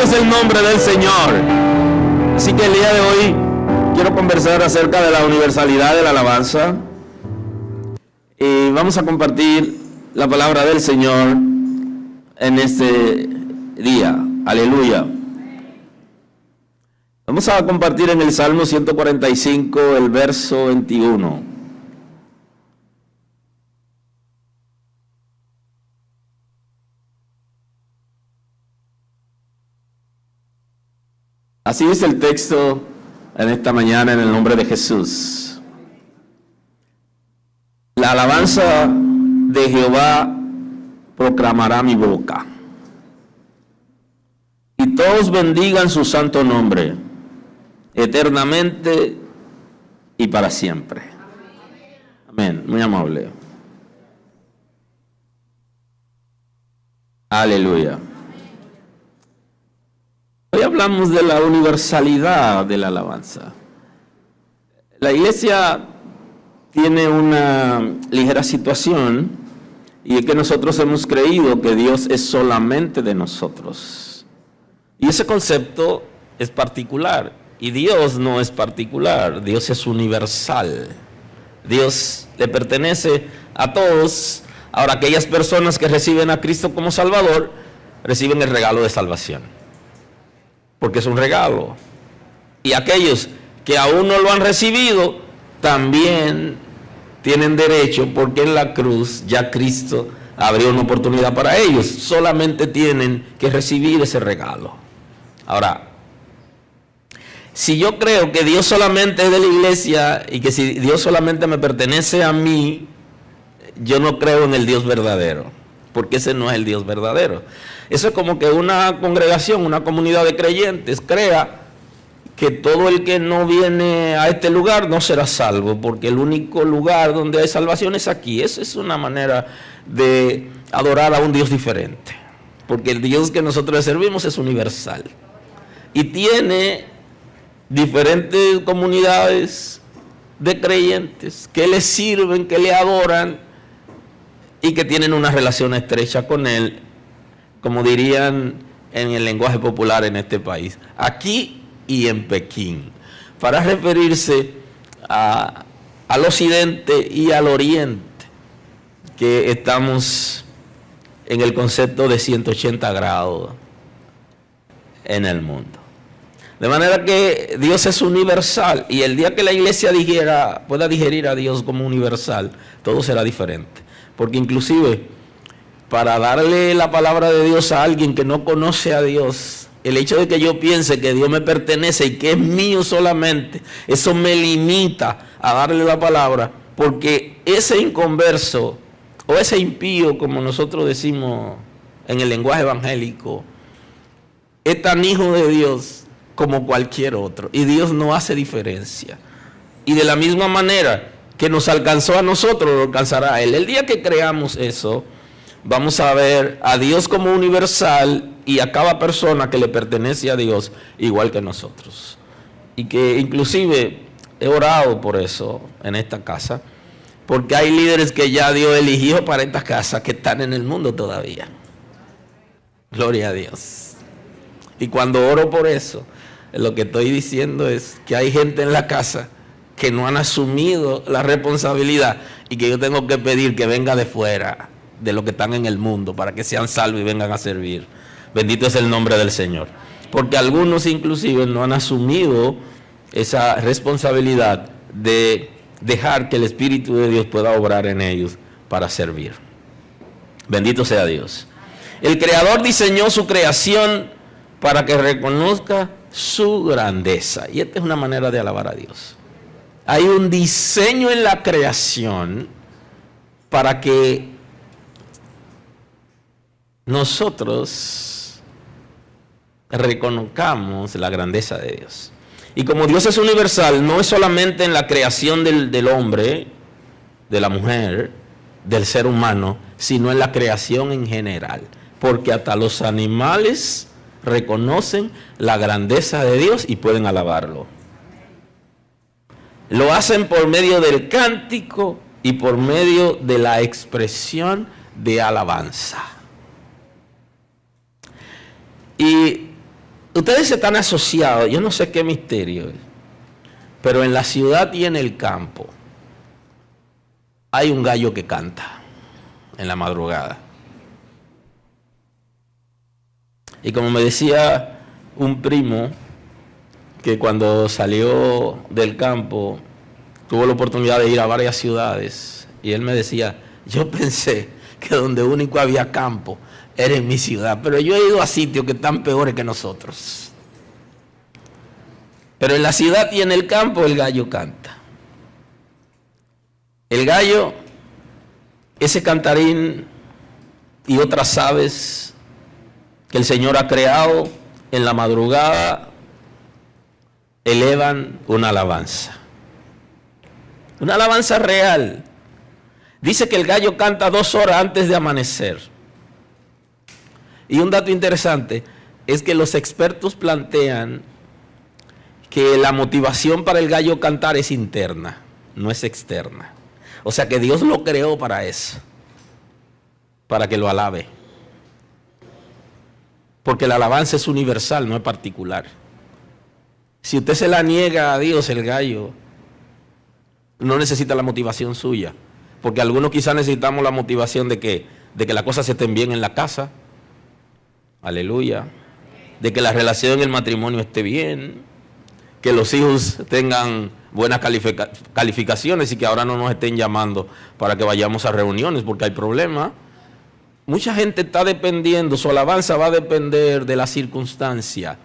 es el nombre del Señor. Así que el día de hoy quiero conversar acerca de la universalidad de la alabanza. Y vamos a compartir la palabra del Señor en este día. Aleluya. Vamos a compartir en el Salmo 145, el verso 21. Así dice el texto en esta mañana en el nombre de Jesús. La alabanza de Jehová proclamará mi boca, y todos bendigan su santo nombre, eternamente y para siempre. Amén. Muy amable. Aleluya. Hoy hablamos de la universalidad de la alabanza. La iglesia tiene una ligera situación, y es que nosotros hemos creído que Dios es solamente de nosotros. Y ese concepto es particular, y Dios no es particular, Dios es universal. Dios le pertenece a todos. Ahora, aquellas personas que reciben a Cristo como Salvador, reciben el regalo de salvación, porque es un regalo. Y aquellos que aún no lo han recibido, también tienen derecho, porque en la cruz ya Cristo abrió una oportunidad para ellos. Solamente tienen que recibir ese regalo. Ahora, si yo creo que Dios solamente es de la iglesia, y que si Dios solamente me pertenece a mí, yo no creo en el Dios verdadero, porque ese no es el Dios verdadero. Eso es como que una congregación, una comunidad de creyentes crea que todo el que no viene a este lugar no será salvo, porque el único lugar donde hay salvación es aquí. Esa es una manera de adorar a un Dios diferente, porque el Dios que nosotros le servimos es universal y tiene diferentes comunidades de creyentes que le sirven, que le adoran y que tienen una relación estrecha con Él, como dirían en el lenguaje popular en este país, aquí y en Pekín, para referirse al occidente y al oriente, que estamos en el concepto de 180 grados en el mundo. De manera que Dios es universal, y el día que la iglesia pueda digerir a Dios como universal, todo será diferente. Porque inclusive, para darle la palabra de Dios a alguien que no conoce a Dios, el hecho de que yo piense que Dios me pertenece y que es mío solamente, eso me limita a darle la palabra, porque ese inconverso, o ese impío, como nosotros decimos en el lenguaje evangélico, es tan hijo de Dios como cualquier otro, y Dios no hace diferencia. Y de la misma manera que nos alcanzó a nosotros, lo alcanzará a Él. El día que creamos eso, vamos a ver a Dios como universal y a cada persona que le pertenece a Dios igual que nosotros. Y que inclusive he orado por eso en esta casa, porque hay líderes que ya Dios eligió para esta casa que están en el mundo todavía. Gloria a Dios. Y cuando oro por eso, lo que estoy diciendo es que hay gente en la casa que no han asumido la responsabilidad, y que yo tengo que pedir que venga de fuera, de los que están en el mundo, para que sean salvos y vengan a servir. Bendito es el nombre del Señor. Porque algunos inclusive no han asumido esa responsabilidad de dejar que el Espíritu de Dios pueda obrar en ellos para servir. Bendito sea Dios. El Creador diseñó su creación para que reconozca su grandeza. Y esta es una manera de alabar a Dios. Hay un diseño en la creación para que nosotros reconozcamos la grandeza de Dios. Y como Dios es universal, no es solamente en la creación del hombre, de la mujer, del ser humano, sino en la creación en general. Porque hasta los animales reconocen la grandeza de Dios y pueden alabarlo. Lo hacen por medio del cántico y por medio de la expresión de alabanza. Y Ustedes están asociados, yo no sé qué misterio, pero en la ciudad y en el campo hay un gallo que canta en la madrugada. Y como me decía un primo, que cuando salió del campo tuvo la oportunidad de ir a varias ciudades, y él me decía, yo pensé que donde único había campo era en mi ciudad, pero yo he ido a sitios que están peores que nosotros. Pero en la ciudad y en el campo el gallo canta. El gallo, ese cantarín y otras aves que el Señor ha creado en la madrugada, elevan una alabanza. Una alabanza real. Dice que el gallo canta 2 horas antes de amanecer. Y un dato interesante es que los expertos plantean que la motivación para el gallo cantar es interna, no es externa. O sea que Dios lo creó para eso, para que lo alabe. Porque la alabanza es universal, no es particular. Si usted se la niega a Dios, el gallo no necesita la motivación suya. Porque algunos quizás necesitamos la motivación de que las cosas estén bien en la casa. Aleluya. De que la relación en el matrimonio esté bien. Que los hijos tengan buenas calificaciones y que ahora no nos estén llamando para que vayamos a reuniones porque hay problemas. Mucha gente está dependiendo, su alabanza va a depender de la circunstancia,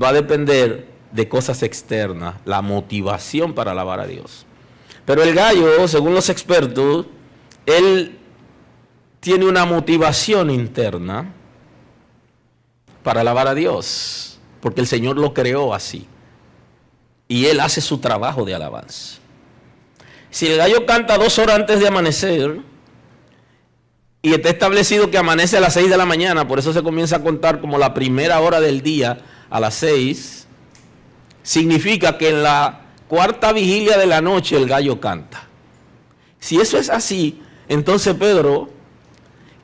va a depender de cosas externas, la motivación para alabar a Dios. Pero el gallo, según los expertos, él tiene una motivación interna para alabar a Dios, porque el Señor lo creó así. Y él hace su trabajo de alabanza. Si el gallo canta 2 horas antes de amanecer, y está establecido que amanece a las 6 de la mañana, por eso se comienza a contar como la primera hora del día a las 6, significa que en la 4ª vigilia de la noche el gallo canta. Si eso es así, entonces Pedro,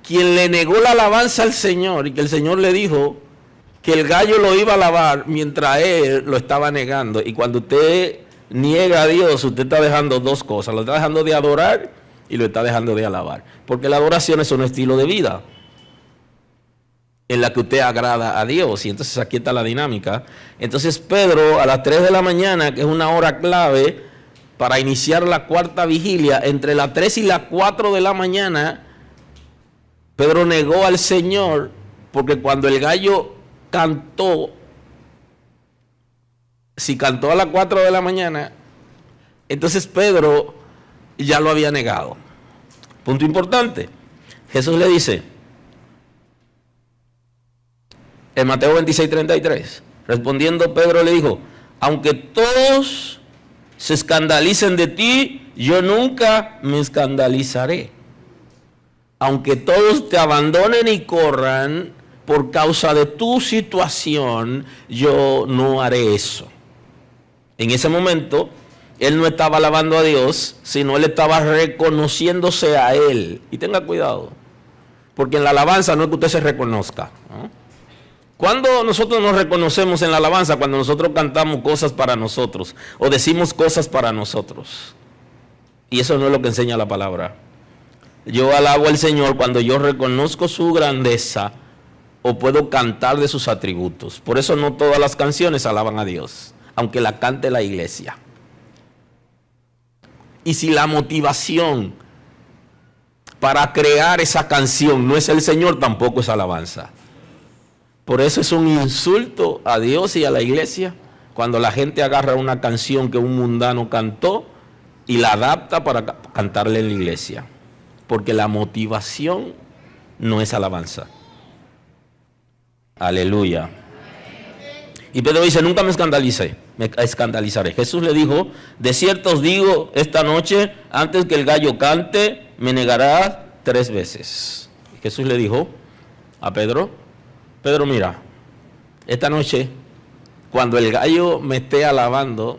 quien le negó la alabanza al Señor y que el Señor le dijo que el gallo lo iba a alabar mientras él lo estaba negando, y cuando usted niega a Dios, usted está dejando 2 cosas, lo está dejando de adorar y lo está dejando de alabar, porque la adoración es un estilo de vida en la que usted agrada a Dios, y entonces aquí está la dinámica. Entonces Pedro, a las 3 de la mañana, que es una hora clave para iniciar la 4ª vigilia, entre las 3 y las 4 de la mañana, Pedro negó al Señor, porque cuando el gallo cantó, si cantó a las 4 de la mañana, entonces Pedro ya lo había negado. Punto importante. Jesús le dice en Mateo 26:33, respondiendo Pedro le dijo, aunque todos se escandalicen de ti, yo nunca me escandalizaré. Aunque todos te abandonen y corran por causa de tu situación, yo no haré eso. En ese momento, él no estaba alabando a Dios, sino él estaba reconociéndose a él. Y tenga cuidado, porque en la alabanza no es que usted se reconozca, ¿no? Cuando nosotros nos reconocemos en la alabanza, cuando nosotros cantamos cosas para nosotros o decimos cosas para nosotros. Y eso no es lo que enseña la palabra. Yo alabo al Señor cuando yo reconozco su grandeza o puedo cantar de sus atributos. Por eso no todas las canciones alaban a Dios, aunque la cante la iglesia. Y si la motivación para crear esa canción no es el Señor, tampoco es alabanza. Por eso es un insulto a Dios y a la iglesia cuando la gente agarra una canción que un mundano cantó y la adapta para cantarle en la iglesia. Porque la motivación no es alabanza. Aleluya. Y Pedro dice, nunca me escandalizaré. Jesús le dijo, de cierto os digo, esta noche, antes que el gallo cante, me negarás 3 veces. Jesús le dijo a Pedro, Pedro, mira, esta noche, cuando el gallo me esté alabando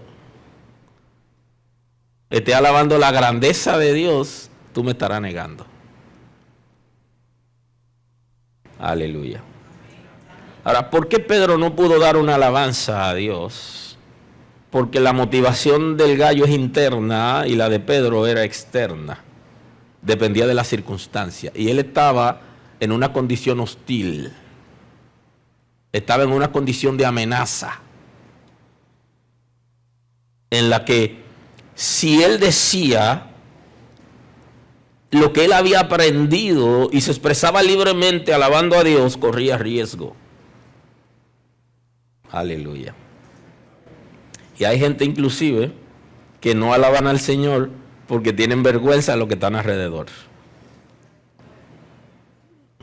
la grandeza de Dios, tú me estarás negando. Aleluya. Ahora, ¿por qué Pedro no pudo dar una alabanza a Dios? Porque la motivación del gallo es interna y la de Pedro era externa. Dependía de la circunstancia. Y él estaba en una condición hostil. Estaba en una condición de amenaza. En la que si él decía lo que él había aprendido y se expresaba libremente alabando a Dios, corría riesgo. Aleluya. Y hay gente inclusive que no alaban al Señor porque tienen vergüenza de lo que están alrededor.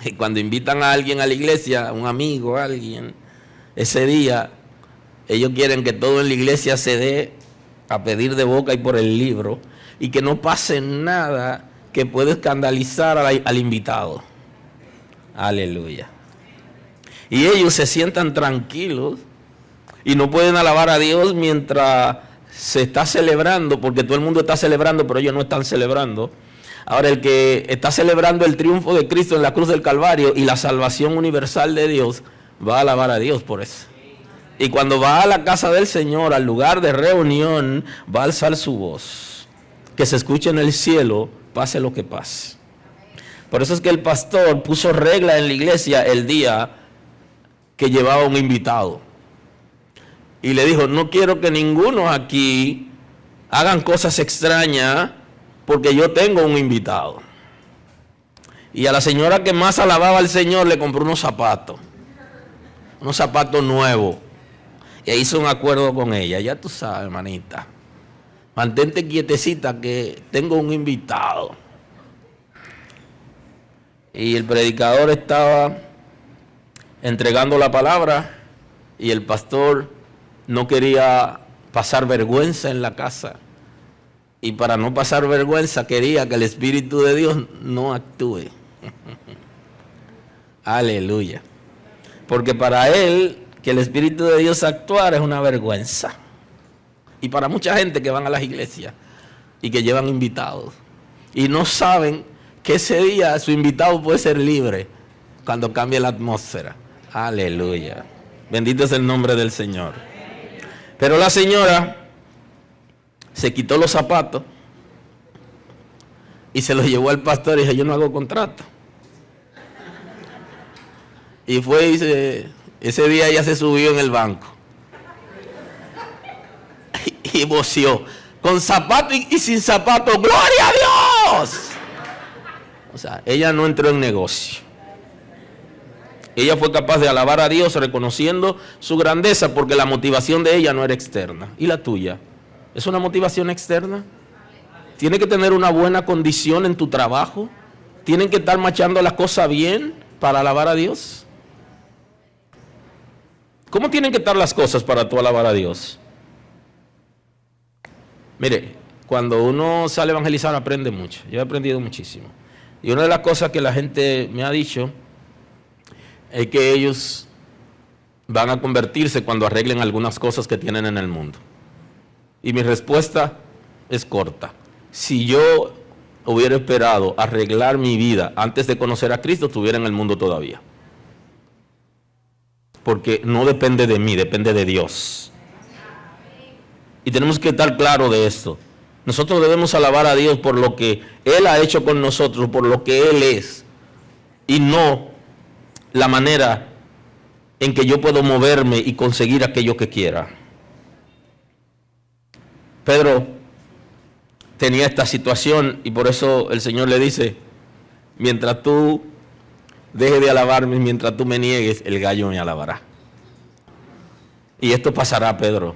Y cuando invitan a alguien a la iglesia, a un amigo, a alguien, ese día, ellos quieren que todo en la iglesia se dé a pedir de boca y por el libro, y que no pase nada que pueda escandalizar al invitado. Aleluya. Y ellos se sientan tranquilos y no pueden alabar a Dios mientras se está celebrando, porque todo el mundo está celebrando, pero ellos no están celebrando. Ahora, el que está celebrando el triunfo de Cristo en la cruz del Calvario y la salvación universal de Dios, va a alabar a Dios por eso. Y cuando va a la casa del Señor, al lugar de reunión, va a alzar su voz. Que se escuche en el cielo, pase lo que pase. Por eso es que el pastor puso regla en la iglesia el día que llevaba un invitado. Y le dijo, no quiero que ninguno aquí hagan cosas extrañas porque yo tengo un invitado. Y a la señora que más alababa al Señor le compró unos zapatos nuevos. E hizo un acuerdo con ella. Ya tú sabes, hermanita, mantente quietecita que tengo un invitado. Y el predicador estaba entregando la palabra y el pastor no quería pasar vergüenza en la casa. Y para no pasar vergüenza quería que el Espíritu de Dios no actúe. Aleluya. Porque para él, que el Espíritu de Dios actuara es una vergüenza. Y para mucha gente que van a las iglesias y que llevan invitados y no saben que ese día su invitado puede ser libre cuando cambie la atmósfera. Aleluya. Bendito es el nombre del Señor. Pero la señora se quitó los zapatos y se los llevó al pastor y dijo, yo no hago contrato. Y fue y ese día ella se subió en el banco y voció, con zapato y sin zapato, ¡gloria a Dios! O sea, ella no entró en negocio. Ella fue capaz de alabar a Dios reconociendo su grandeza porque la motivación de ella no era externa. ¿Y la tuya? ¿Es una motivación externa? ¿Tiene que tener una buena condición en tu trabajo? ¿Tienen que estar marchando las cosas bien para alabar a Dios? ¿Cómo tienen que estar las cosas para tú alabar a Dios? Mire, cuando uno sale a evangelizar aprende mucho. Yo he aprendido muchísimo. Y una de las cosas que la gente me ha dicho es que ellos van a convertirse cuando arreglen algunas cosas que tienen en el mundo. Y mi respuesta es corta. Si yo hubiera esperado arreglar mi vida antes de conocer a Cristo, estuviera en el mundo todavía. Porque no depende de mí, depende de Dios. Y tenemos que estar claros de esto. Nosotros debemos alabar a Dios por lo que Él ha hecho con nosotros, por lo que Él es. Y no la manera en que yo puedo moverme y conseguir aquello que quiera. Pedro tenía esta situación y por eso el Señor le dice, mientras tú dejes de alabarme, mientras tú me niegues, el gallo me alabará. Y esto pasará, Pedro,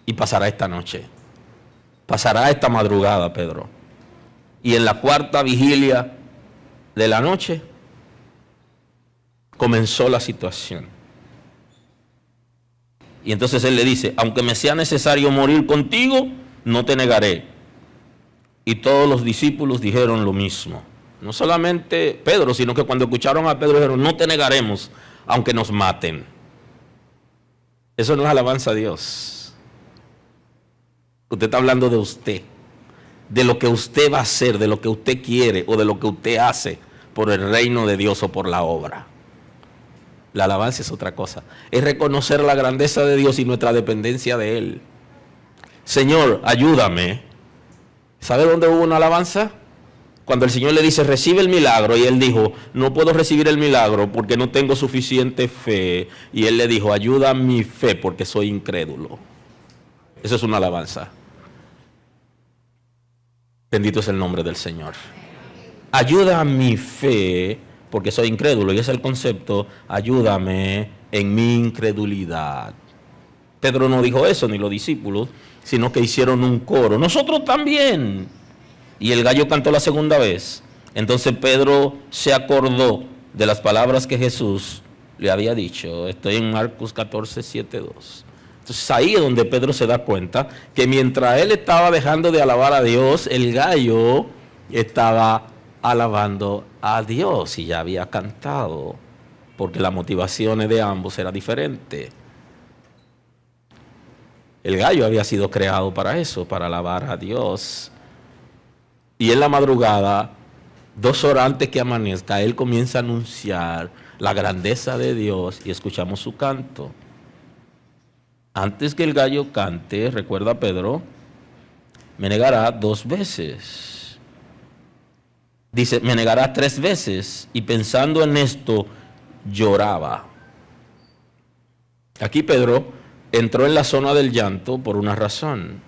y pasará esta noche. Pasará esta madrugada, Pedro. Y en la cuarta vigilia de la noche comenzó la situación. Y entonces él le dice, aunque me sea necesario morir contigo, no te negaré. Y todos los discípulos dijeron lo mismo. No solamente Pedro, sino que cuando escucharon a Pedro dijeron, no te negaremos, aunque nos maten. Eso no es alabanza a Dios. Usted está hablando de usted, de lo que usted va a hacer, de lo que usted quiere o de lo que usted hace por el reino de Dios o por la obra. La alabanza es otra cosa. Es reconocer la grandeza de Dios y nuestra dependencia de Él. Señor, ayúdame. ¿Sabe dónde hubo una alabanza? Cuando el Señor le dice, recibe el milagro, y él dijo, no puedo recibir el milagro porque no tengo suficiente fe. Y él le dijo, ayuda a mi fe porque soy incrédulo. Eso es una alabanza. Bendito es el nombre del Señor. Ayuda a mi fe porque soy incrédulo. Y ese es el concepto, ayúdame en mi incredulidad. Pedro no dijo eso, ni los discípulos, sino que hicieron un coro. Nosotros también. Y el gallo cantó la segunda vez. Entonces Pedro se acordó de las palabras que Jesús le había dicho. Estoy en Marcos 14, 7, 2. Entonces ahí es donde Pedro se da cuenta que mientras él estaba dejando de alabar a Dios, el gallo estaba alabando a Dios y ya había cantado, porque las motivaciones de ambos eran diferentes. El gallo había sido creado para eso, para alabar a Dios. Y en la madrugada, 2 horas antes que amanezca, él comienza a anunciar la grandeza de Dios y escuchamos su canto. Antes que el gallo cante, recuerda Pedro, me negará 2 veces. Dice, me negará 3 veces. Y pensando en esto, lloraba. Aquí Pedro entró en la zona del llanto por una razón.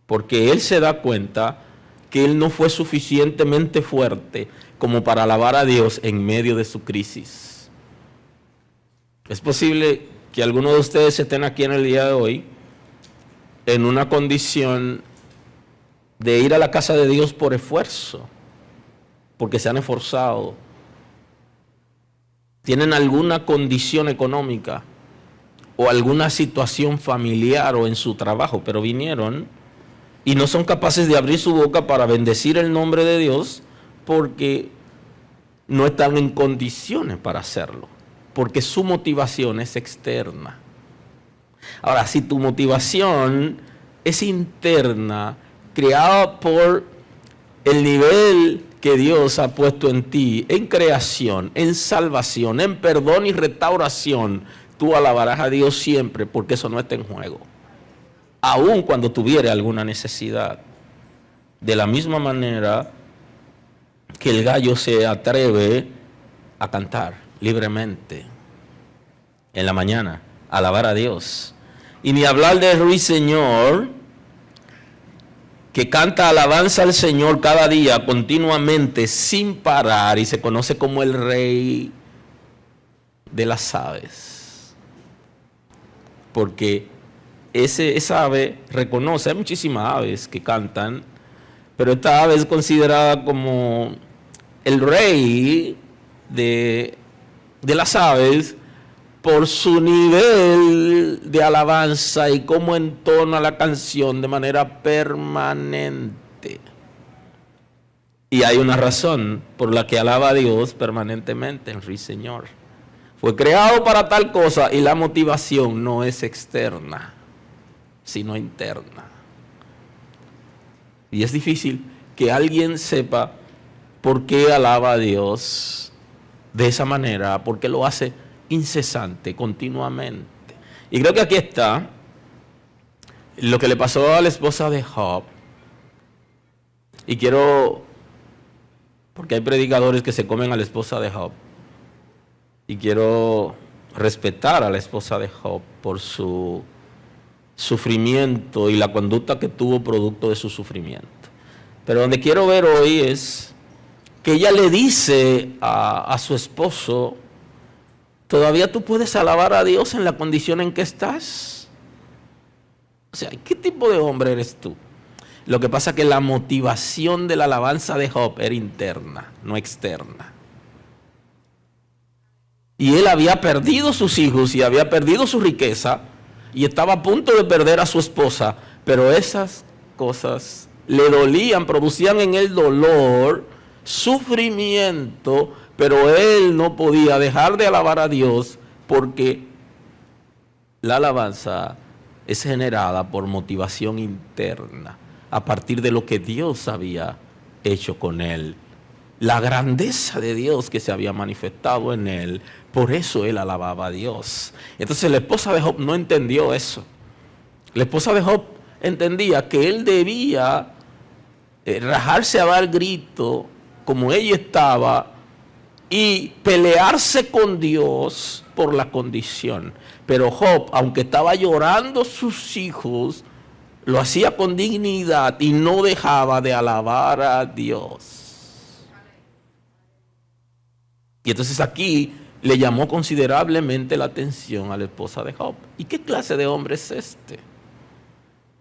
Porque él se da cuenta que él no fue suficientemente fuerte como para alabar a Dios en medio de su crisis. Es posible que algunos de ustedes estén aquí en el día de hoy en una condición de ir a la casa de Dios por esfuerzo, porque se han esforzado. Tienen alguna condición económica o alguna situación familiar o en su trabajo, pero vinieron y no son capaces de abrir su boca para bendecir el nombre de Dios porque no están en condiciones para hacerlo, porque su motivación es externa. Ahora, si tu motivación es interna, creada por el nivel que Dios ha puesto en ti, en creación, en salvación, en perdón y restauración, tú alabarás a Dios siempre porque eso no está en juego. Aun cuando tuviera alguna necesidad. De la misma manera que el gallo se atreve a cantar libremente en la mañana, a alabar a Dios. Y ni hablar de Ruiseñor, que canta alabanza al Señor cada día, continuamente, sin parar, y se conoce como el rey de las aves. Porque esa ave reconoce, hay muchísimas aves que cantan, pero esta ave es considerada como el rey de las aves por su nivel de alabanza y cómo entona la canción de manera permanente. Y hay una razón por la que alaba a Dios permanentemente, el Ruiseñor. Fue creado para tal cosa y la motivación no es externa, sino interna. Y es difícil que alguien sepa por qué alaba a Dios de esa manera, porque lo hace incesante, continuamente. Y creo que aquí está lo que le pasó a la esposa de Job. Y quiero, porque hay predicadores que se comen a la esposa de Job, y quiero respetar a la esposa de Job por su sufrimiento y la conducta que tuvo producto de su sufrimiento. Pero donde quiero ver hoy es que ella le dice a su esposo, ¿todavía tú puedes alabar a Dios en la condición en que estás? O sea, ¿qué tipo de hombre eres tú? Lo que pasa es que la motivación de la alabanza de Job era interna, no externa. Y él había perdido sus hijos y había perdido su riqueza y estaba a punto de perder a su esposa, pero esas cosas le dolían, producían en él dolor, sufrimiento, pero él no podía dejar de alabar a Dios porque la alabanza es generada por motivación interna, a partir de lo que Dios había hecho con él la grandeza de Dios que se había manifestado en él. Por eso él alababa a Dios. Entonces la esposa de Job no entendió eso. La esposa de Job entendía que él debía rajarse a dar grito como ella estaba y pelearse con Dios por la condición. Pero Job, aunque estaba llorando sus hijos, lo hacía con dignidad y no dejaba de alabar a Dios. Y entonces aquí le llamó considerablemente la atención a la esposa de Job. ¿Y qué clase de hombre es este?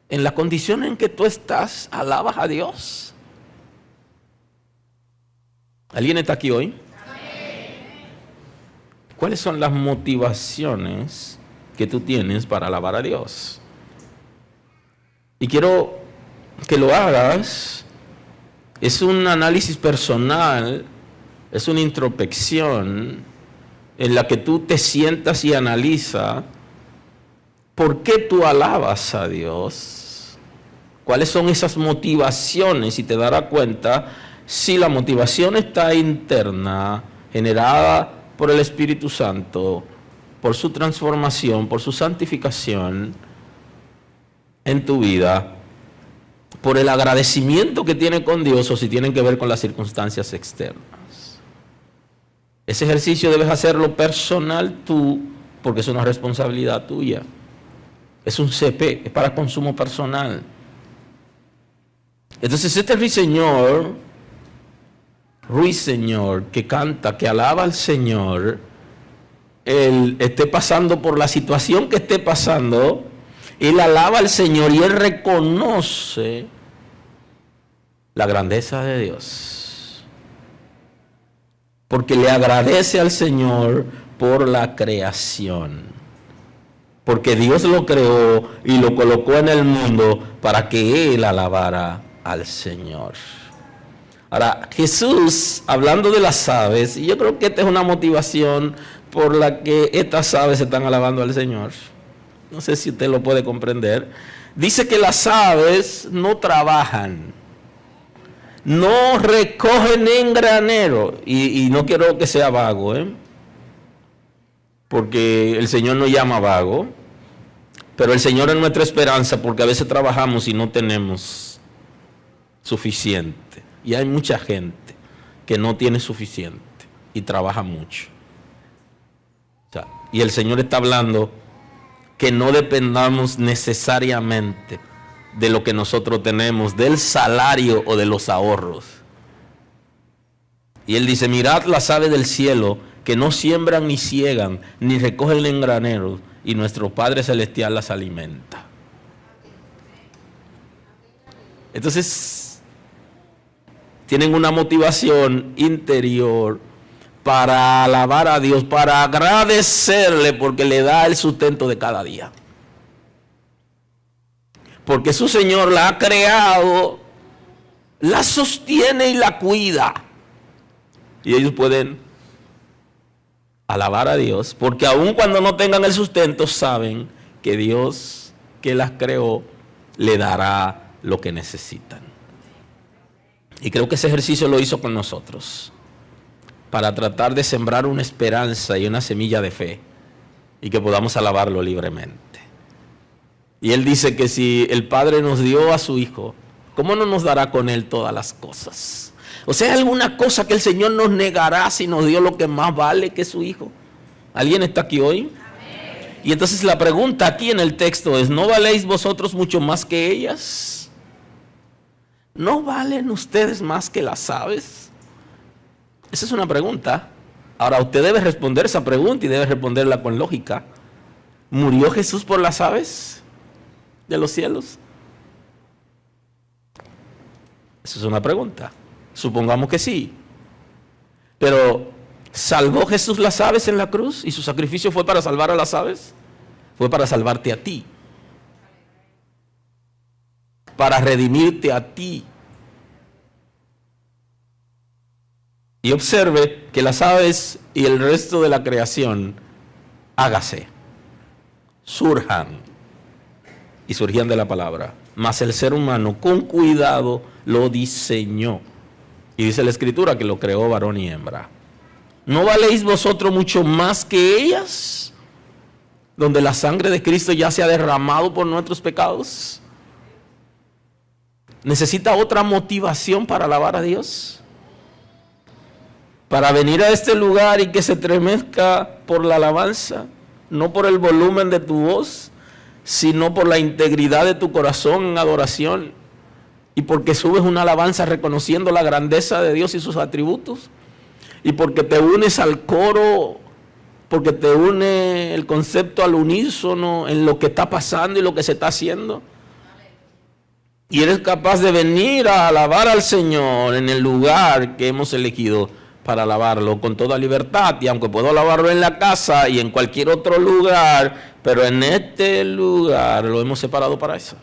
En la condición en que tú estás, alabas a Dios. ¿Alguien está aquí hoy? ¿Cuáles son las motivaciones que tú tienes para alabar a Dios? Y quiero que lo hagas. Es un análisis personal, es una introspección en la que tú te sientas y analizas por qué tú alabas a Dios. ¿Cuáles son esas motivaciones? Y te darás cuenta si la motivación está interna, generada por el Espíritu Santo, por su transformación, por su santificación en tu vida, por el agradecimiento que tiene con Dios, o si tienen que ver con las circunstancias externas. Ese ejercicio debes hacerlo personal tú, porque es una responsabilidad tuya. Es un CP, es para consumo personal. Entonces este ruiseñor que canta, que alaba al Señor, él esté pasando por la situación que esté pasando, él alaba al Señor y él reconoce la grandeza de Dios. Porque le agradece al Señor por la creación. Porque Dios lo creó y lo colocó en el mundo para que él alabara al Señor. Ahora, Jesús, hablando de las aves, y yo creo que esta es una motivación por la que estas aves están alabando al Señor. No sé si usted lo puede comprender. Dice que las aves no trabajan, no recogen en granero. Y no quiero que sea vago, porque el Señor no llama vago. Pero el Señor es nuestra esperanza, porque a veces trabajamos y no tenemos suficiente. Y hay mucha gente que no tiene suficiente y trabaja mucho. O sea, y el Señor está hablando que no dependamos necesariamente de lo que nosotros tenemos, del salario o de los ahorros. Y Él dice, mirad las aves del cielo, que no siembran ni ciegan, ni recogen en graneros, y nuestro Padre Celestial las alimenta. Entonces, tienen una motivación interior para alabar a Dios, para agradecerle porque le da el sustento de cada día. Porque su Señor la ha creado, la sostiene y la cuida. Y ellos pueden alabar a Dios, porque aun cuando no tengan el sustento, saben que Dios que las creó le dará lo que necesitan. Y creo que ese ejercicio lo hizo con nosotros, para tratar de sembrar una esperanza y una semilla de fe, y que podamos alabarlo libremente. Y Él dice que si el Padre nos dio a su Hijo, ¿cómo no nos dará con Él todas las cosas? O sea, ¿hay alguna cosa que el Señor nos negará si nos dio lo que más vale que su Hijo? ¿Alguien está aquí hoy? Amén. Y entonces la pregunta aquí en el texto es, ¿no valéis vosotros mucho más que ellas? ¿No valen ustedes más que las aves? Esa es una pregunta. Ahora usted debe responder esa pregunta y debe responderla con lógica. ¿Murió Jesús por las aves de los cielos? Esa es una pregunta. Supongamos que sí. Pero ¿salvó Jesús las aves en la cruz? ¿Y su sacrificio fue para salvar a las aves? Fue para salvarte a ti. Para redimirte a ti. Y observe que las aves y el resto de la creación, hágase, surjan, y surgían de la palabra. Mas el ser humano con cuidado lo diseñó. Y dice la Escritura que lo creó varón y hembra. ¿No valéis vosotros mucho más que ellas? Donde la sangre de Cristo ya se ha derramado por nuestros pecados. ¿Necesita otra motivación para alabar a Dios? Para venir a este lugar y que se estremezca por la alabanza, no por el volumen de tu voz, sino por la integridad de tu corazón en adoración, y porque subes una alabanza reconociendo la grandeza de Dios y sus atributos, y porque te unes al coro, porque te une el concepto al unísono en lo que está pasando y lo que se está haciendo. Y eres capaz de venir a alabar al Señor en el lugar que hemos elegido para alabarlo con toda libertad. Y aunque puedo alabarlo en la casa y en cualquier otro lugar, pero en este lugar lo hemos separado para eso.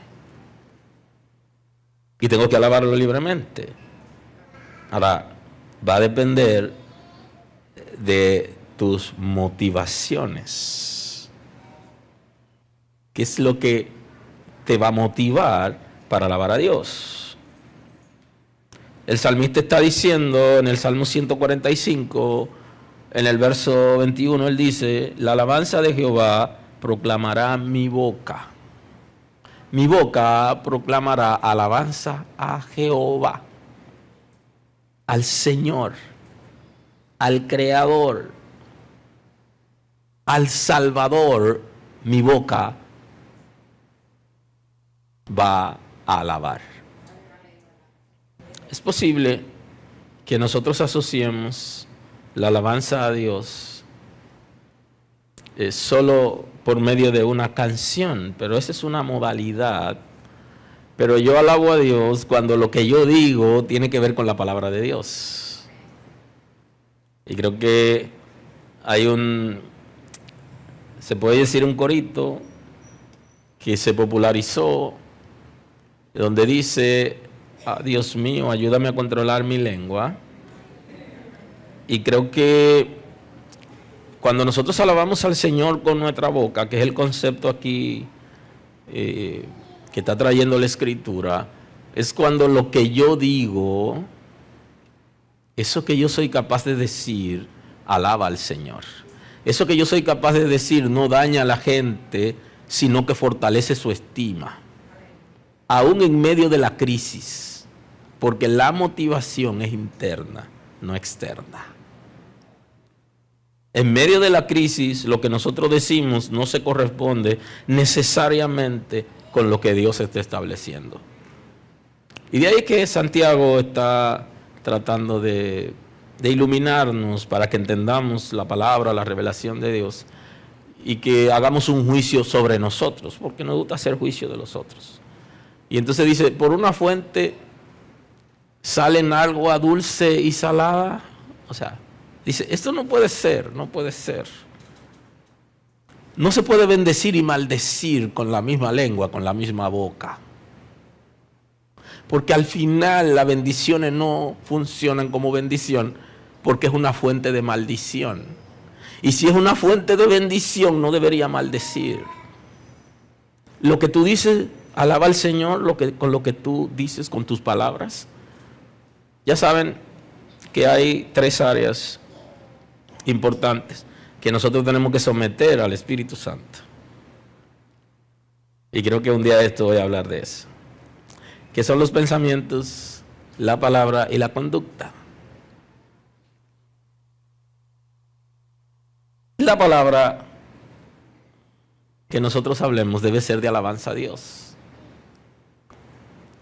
Y tengo que alabarlo libremente. Ahora, va a depender de tus motivaciones. ¿Qué es lo que te va a motivar para alabar a Dios? El salmista está diciendo en el Salmo 145, en el verso 21, él dice: la alabanza de Jehová proclamará mi boca. Mi boca proclamará alabanza a Jehová, al Señor, al Creador, al Salvador. Mi boca va a alabar. Es posible que nosotros asociemos la alabanza a Dios solo por medio de una canción, pero esa es una modalidad. Pero yo alabo a Dios cuando lo que yo digo tiene que ver con la palabra de Dios. Y creo que hay se puede decir un corito que se popularizó, donde dice: Dios mío, ayúdame a controlar mi lengua. Y creo que cuando nosotros alabamos al Señor con nuestra boca, que es el concepto aquí que está trayendo la Escritura, es cuando lo que yo digo, eso que yo soy capaz de decir, alaba al Señor. Eso que yo soy capaz de decir no daña a la gente, sino que fortalece su estima, aún en medio de la crisis, porque la motivación es interna, no externa. En medio de la crisis, lo que nosotros decimos no se corresponde necesariamente con lo que Dios está estableciendo. Y de ahí que Santiago está tratando de iluminarnos para que entendamos la palabra, la revelación de Dios, y que hagamos un juicio sobre nosotros, porque nos gusta hacer juicio de los otros. Y entonces dice: por una fuente salen agua dulce y salada. O sea, dice, esto no puede ser, no puede ser. No se puede bendecir y maldecir con la misma lengua, con la misma boca. Porque al final las bendiciones no funcionan como bendición, porque es una fuente de maldición. Y si es una fuente de bendición, no debería maldecir. Lo que tú dices, alaba al Señor con lo que tú dices, con tus palabras. Ya saben que hay 3 áreas importantes que nosotros tenemos que someter al Espíritu Santo. Y creo que un día de esto voy a hablar de eso. Que son los pensamientos, la palabra y la conducta. La palabra que nosotros hablemos debe ser de alabanza a Dios.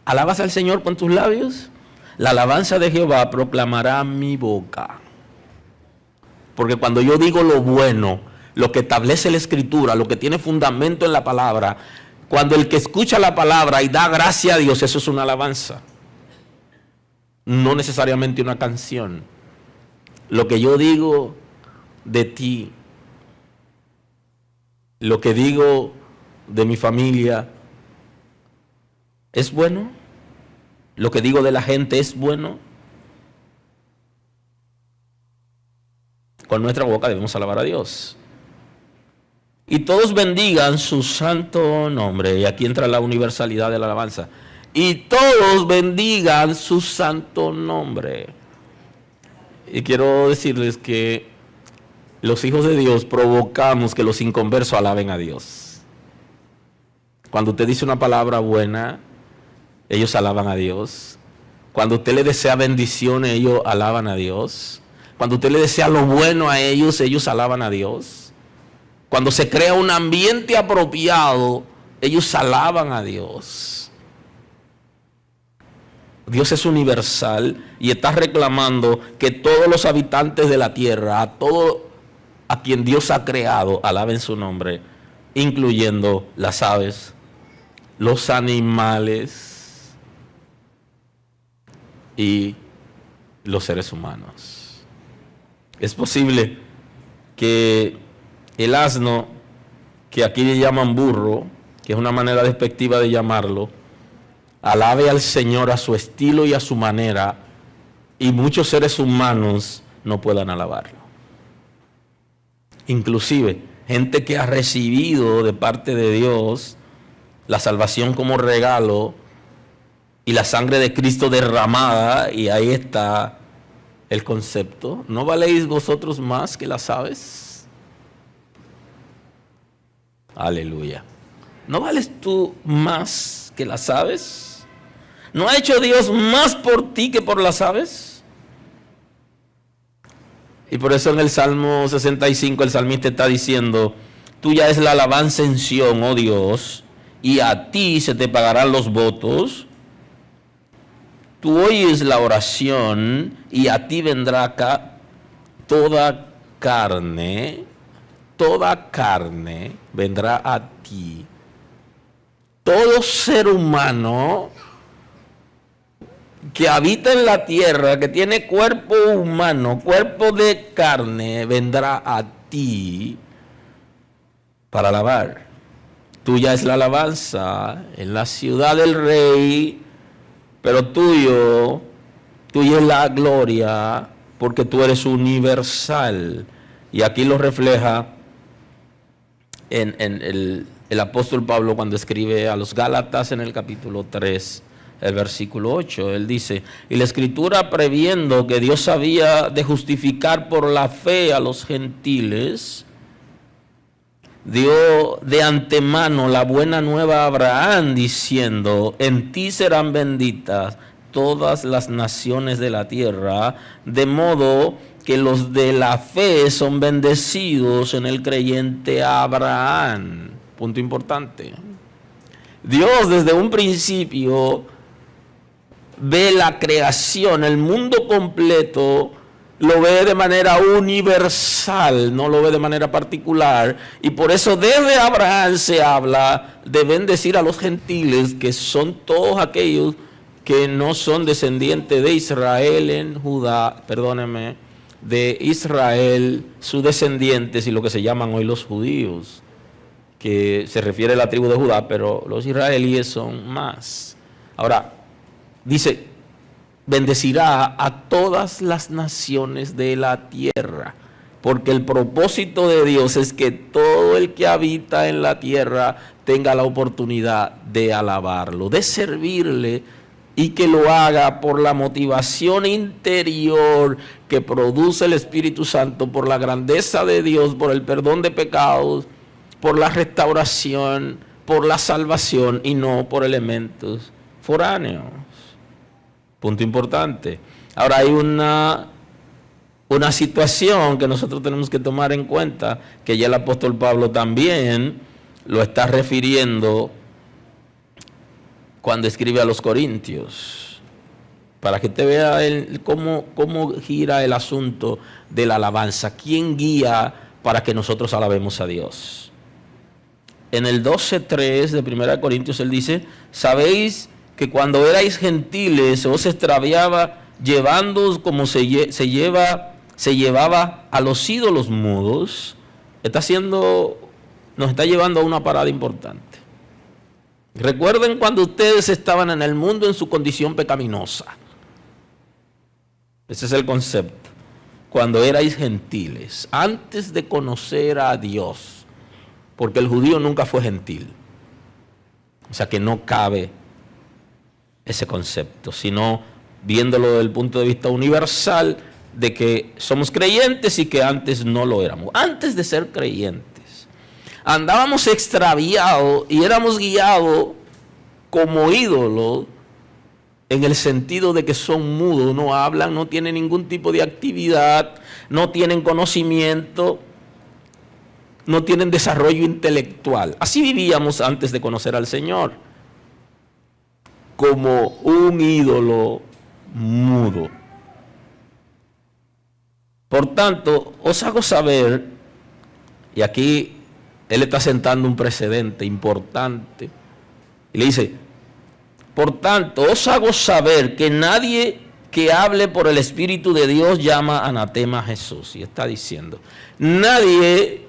¿Alabas al Señor con tus labios? La alabanza de Jehová proclamará mi boca. Porque cuando yo digo lo bueno, lo que establece la Escritura, lo que tiene fundamento en la palabra, cuando el que escucha la palabra y da gracia a Dios, eso es una alabanza. No necesariamente una canción. Lo que yo digo de ti, lo que digo de mi familia, ¿es bueno? Lo que digo de la gente, ¿es bueno? Con nuestra boca debemos alabar a Dios. Y todos bendigan su santo nombre. Y aquí entra la universalidad de la alabanza. Y todos bendigan su santo nombre. Y quiero decirles que los hijos de Dios provocamos que los inconversos alaben a Dios. Cuando usted dice una palabra buena, ellos alaban a Dios. Cuando usted le desea bendiciones, ellos alaban a Dios. Cuando usted le desea lo bueno a ellos, ellos alaban a Dios. Cuando se crea un ambiente apropiado, ellos alaban a Dios. Dios es universal y está reclamando que todos los habitantes de la tierra, a quien Dios ha creado, alaben su nombre, incluyendo las aves, los animales y los seres humanos. Es posible que el asno, que aquí le llaman burro, que es una manera despectiva de llamarlo, alabe al Señor a su estilo y a su manera, y muchos seres humanos no puedan alabarlo. Inclusive, gente que ha recibido de parte de Dios la salvación como regalo y la sangre de Cristo derramada, y ahí está el concepto. ¿No valéis vosotros más que las aves? Aleluya. ¿No vales tú más que las aves? ¿No ha hecho Dios más por ti que por las aves? Y por eso en el Salmo 65 el salmista está diciendo: tuya es la alabanza en Sión, oh Dios, y a ti se te pagarán los votos. Tú oyes la oración y a ti vendrá acá toda carne vendrá a ti. Todo ser humano que habita en la tierra, que tiene cuerpo humano, cuerpo de carne, vendrá a ti para alabar. Tuya es la alabanza en la ciudad del Rey, pero tuya es la gloria, porque tú eres universal. Y aquí lo refleja en el apóstol Pablo cuando escribe a los Gálatas en el capítulo 3, el versículo 8. Él dice: y la Escritura, previendo que Dios había de justificar por la fe a los gentiles, dio de antemano la buena nueva a Abraham, diciendo: en ti serán benditas todas las naciones de la tierra, de modo que los de la fe son bendecidos en el creyente Abraham. Punto importante. Dios desde un principio ve la creación, el mundo completo, lo ve de manera universal, no lo ve de manera particular, y por eso desde Abraham se habla de bendecir a los gentiles, que son todos aquellos que no son descendientes de Israel en Judá, de Israel, sus descendientes y lo que se llaman hoy los judíos, que se refiere a la tribu de Judá, pero los israelíes son más. Ahora, dice: bendecirá a todas las naciones de la tierra, porque el propósito de Dios es que todo el que habita en la tierra tenga la oportunidad de alabarlo, de servirle, y que lo haga por la motivación interior que produce el Espíritu Santo, por la grandeza de Dios, por el perdón de pecados, por la restauración, por la salvación, y no por elementos foráneos. Punto importante. Ahora hay una situación que nosotros tenemos que tomar en cuenta, que ya el apóstol Pablo también lo está refiriendo cuando escribe a los Corintios, para que te vea cómo gira el asunto de la alabanza. ¿Quién guía para que nosotros alabemos a Dios? En el 12:3 de 1 Corintios él dice: sabéis que cuando erais gentiles os extraviaba, llevándoos como se llevaba a los ídolos mudos. Nos está llevando a una parada importante. Recuerden cuando ustedes estaban en el mundo en su condición pecaminosa. Ese es el concepto. Cuando erais gentiles, antes de conocer a Dios, porque el judío nunca fue gentil. O sea que no cabe ese concepto, sino viéndolo desde el punto de vista universal, de que somos creyentes y que antes no lo éramos. Antes de ser creyentes, andábamos extraviados y éramos guiados como ídolos, en el sentido de que son mudos, no hablan, no tienen ningún tipo de actividad, no tienen conocimiento, no tienen desarrollo intelectual. Así vivíamos antes de conocer al Señor, como un ídolo mudo. Por tanto, os hago saber, y aquí él está sentando un precedente importante, y le dice: por tanto, os hago saber que nadie que hable por el Espíritu de Dios llama anatema a Jesús. Y está diciendo, nadie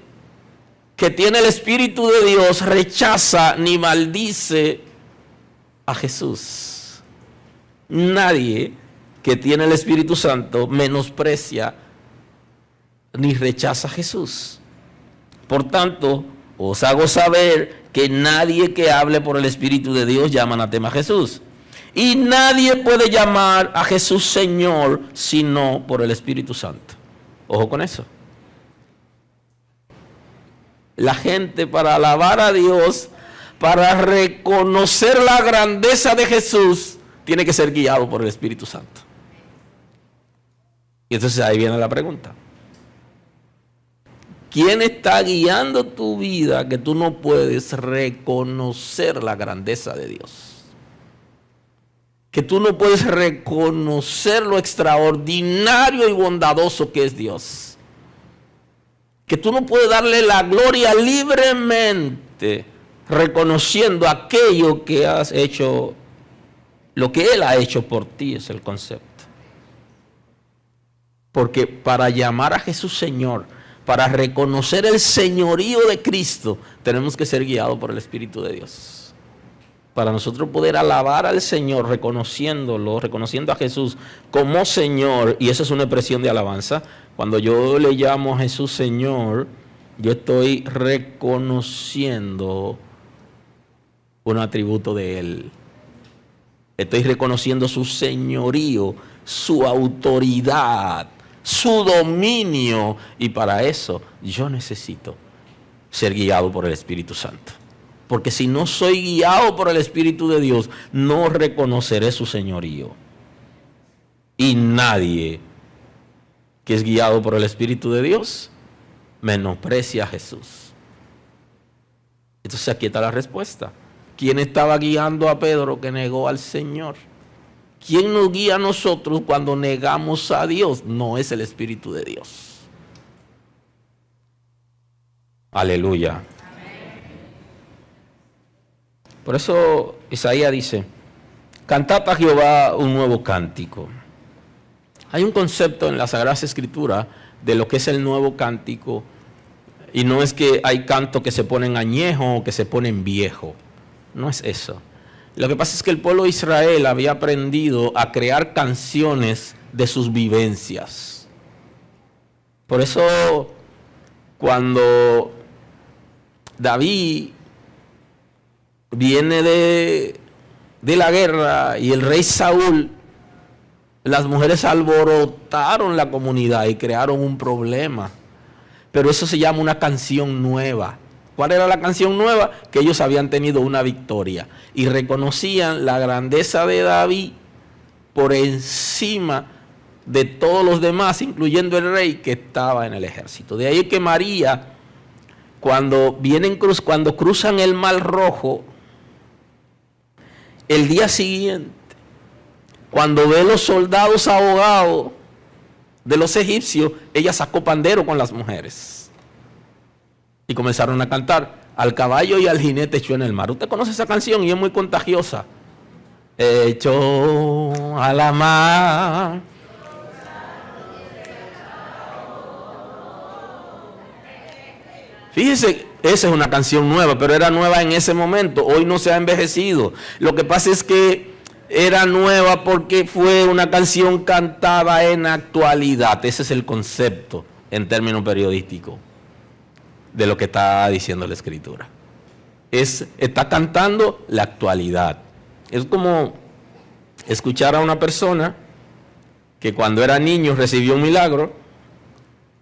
que tiene el Espíritu de Dios rechaza ni maldice a Jesús. Nadie que tiene el Espíritu Santo menosprecia ni rechaza a Jesús. Por tanto, os hago saber que nadie que hable por el Espíritu de Dios llama anatema a Jesús. Y nadie puede llamar a Jesús Señor sino por el Espíritu Santo. Ojo con eso. La gente, para alabar a Dios, para reconocer la grandeza de Jesús, tiene que ser guiado por el Espíritu Santo. Y entonces ahí viene la pregunta: ¿quién está guiando tu vida que tú no puedes reconocer la grandeza de Dios? Que tú no puedes reconocer lo extraordinario y bondadoso que es Dios. Que tú no puedes darle la gloria libremente, reconociendo aquello que has hecho, lo que Él ha hecho por ti, es el concepto. Porque para llamar a Jesús Señor, para reconocer el señorío de Cristo, tenemos que ser guiados por el Espíritu de Dios. Para nosotros poder alabar al Señor, reconociéndolo, reconociendo a Jesús como Señor, y eso es una expresión de alabanza. Cuando yo le llamo a Jesús Señor, yo estoy reconociendo un atributo de Él. Estoy reconociendo su señorío, su autoridad, su dominio, y para eso yo necesito ser guiado por el Espíritu Santo. Porque si no soy guiado por el Espíritu de Dios, no reconoceré su señorío. Y nadie que es guiado por el Espíritu de Dios menosprecia a Jesús. Entonces aquí está la respuesta. ¿Quién estaba guiando a Pedro que negó al Señor? ¿Quién nos guía a nosotros cuando negamos a Dios? No es el Espíritu de Dios. Aleluya. Amén. Por eso Isaías dice: cantad a Jehová un nuevo cántico. Hay un concepto en la Sagrada Escritura de lo que es el nuevo cántico, y no es que hay cantos que se ponen añejo o que se ponen viejo. No es eso. Lo que pasa es que el pueblo de Israel había aprendido a crear canciones de sus vivencias. Por eso, cuando David viene de la guerra y el rey Saúl, las mujeres alborotaron la comunidad y crearon un problema. Pero eso se llama una canción nueva. ¿Cuál era la canción nueva? Que ellos habían tenido una victoria y reconocían la grandeza de David por encima de todos los demás, incluyendo el rey que estaba en el ejército. De ahí que María, cuando cruzan el Mar Rojo, el día siguiente, cuando ve los soldados ahogados de los egipcios, ella sacó pandero con las mujeres y comenzaron a cantar: al caballo y al jinete echó en el mar. Usted conoce esa canción y es muy contagiosa. Echó a la mar. Fíjese, esa es una canción nueva, pero era nueva en ese momento. Hoy no se ha envejecido. Lo que pasa es que era nueva porque fue una canción cantada en actualidad. Ese es el concepto en términos periodísticos de lo que está diciendo la Escritura. Está cantando la actualidad. Es como escuchar a una persona que cuando era niño recibió un milagro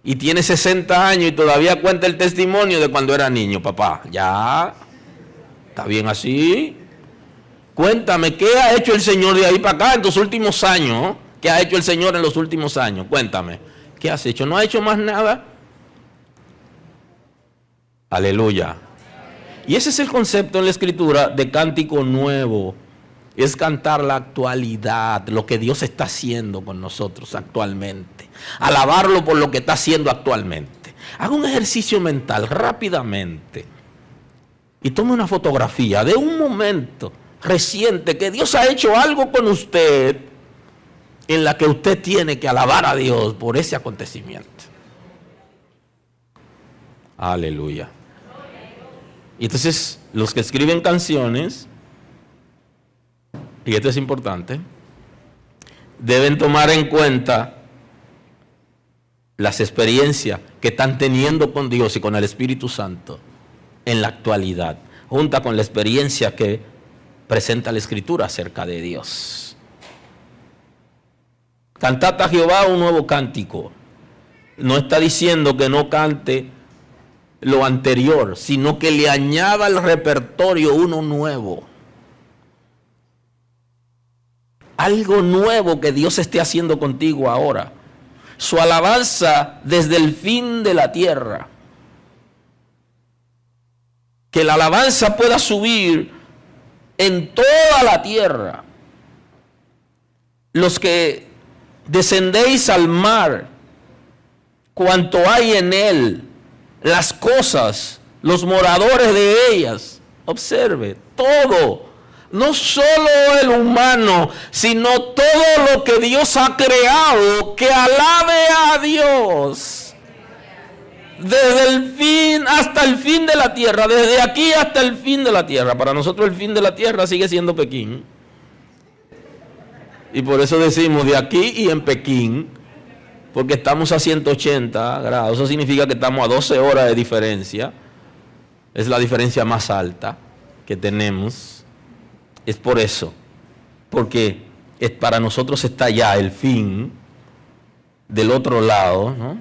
y tiene 60 años y todavía cuenta el testimonio de cuando era niño. Papá, ya, ¿está bien así? Cuéntame, ¿qué ha hecho el Señor de ahí para acá en tus últimos años? ¿Qué ha hecho el Señor en los últimos años? Cuéntame, ¿qué has hecho? ¿No ha hecho más nada? Aleluya. Y ese es el concepto en la Escritura de cántico nuevo. Es cantar la actualidad, lo que Dios está haciendo con nosotros actualmente. Alabarlo por lo que está haciendo actualmente. Haga un ejercicio mental rápidamente y tome una fotografía de un momento reciente que Dios ha hecho algo con usted en la que usted tiene que alabar a Dios por ese acontecimiento. Aleluya. Y entonces los que escriben canciones, y esto es importante, deben tomar en cuenta las experiencias que están teniendo con Dios y con el Espíritu Santo en la actualidad, junta con la experiencia que presenta la Escritura acerca de Dios. Cantad a Jehová un nuevo cántico. No está diciendo que no cante lo anterior, sino que le añada al repertorio uno nuevo. Algo nuevo que Dios esté haciendo contigo ahora. Su alabanza desde el fin de la tierra. Que la alabanza pueda subir en toda la tierra. Los que descendéis al mar, cuanto hay en él, las cosas, los moradores de ellas. Observe, todo. No solo el humano, sino todo lo que Dios ha creado, que alabe a Dios. Desde el fin hasta el fin de la tierra, desde aquí hasta el fin de la tierra. Para nosotros el fin de la tierra sigue siendo Pekín. Y por eso decimos de aquí y en Pekín, porque estamos a 180 grados. Eso significa que estamos a 12 horas de diferencia. Es la diferencia más alta que tenemos. Es por eso, porque para nosotros está ya el fin del otro lado, ¿no?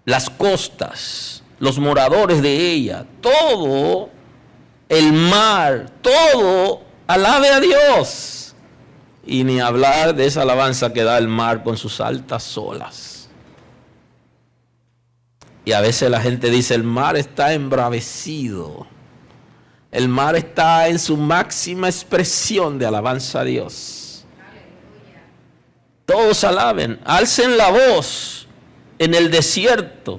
Las costas, los moradores de ella, todo el mar, todo alabe a Dios. Y ni hablar de esa alabanza que da el mar con sus altas olas. Y a veces la gente dice, el mar está embravecido. El mar está en su máxima expresión de alabanza a Dios. Todos alaben, alcen la voz en el desierto